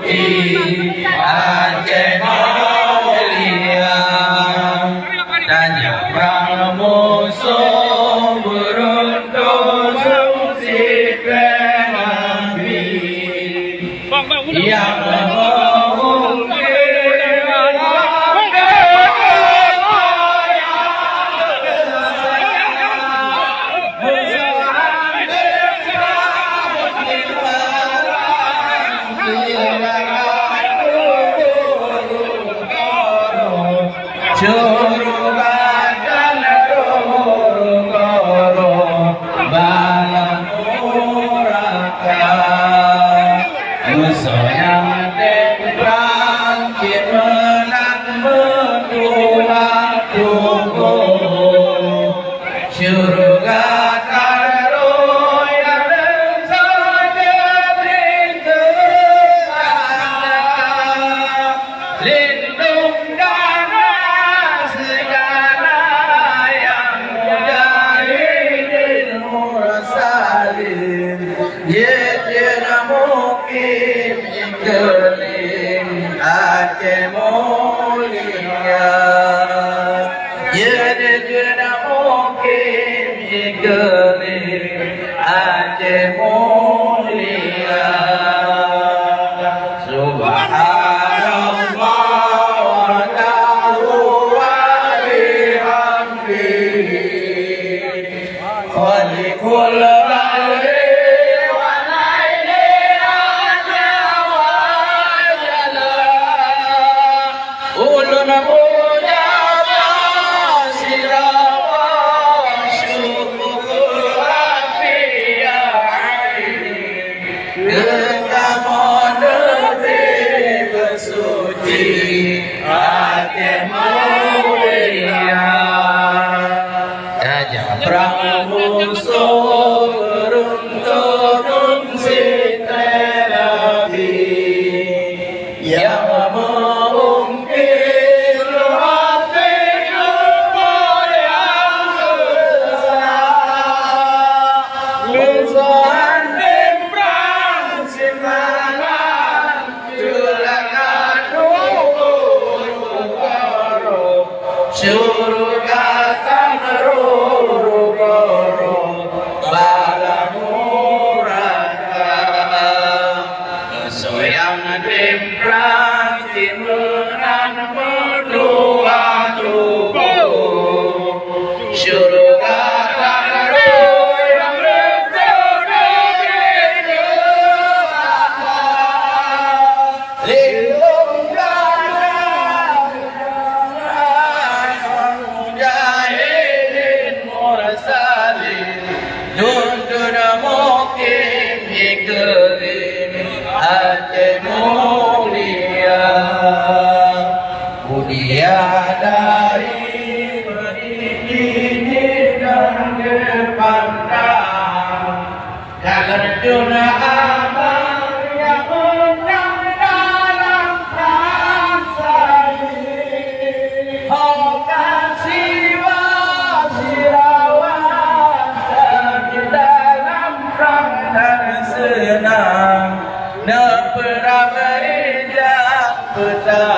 Aceh mulia tanya pramuso beruntung suci nabi yang Curugatan goro balamuraka musuh yang tembrang menang berdua tubuh curugatan royal saja lindung Aceh mulia, jena mukim jikeling Aceh mulia. Subhanallah wa ta'ala wa bihamdihi khaliqul Aceh mulia, Gajah pramuso beruntung cinta Nabi yang mengungkir hati yang besar, musuhan tembrang simpanan julagan curugatan roro balamuraka musuh yang tembrang menang berdua tubuh curugatan royal lindung Aceh mulia, mulia dari berdiri dan berpandang dalam dunia abang yang menang dalam bangsa ini. Oh kasiwa sirawan di dalam perang dan senang. Pernah berijak petang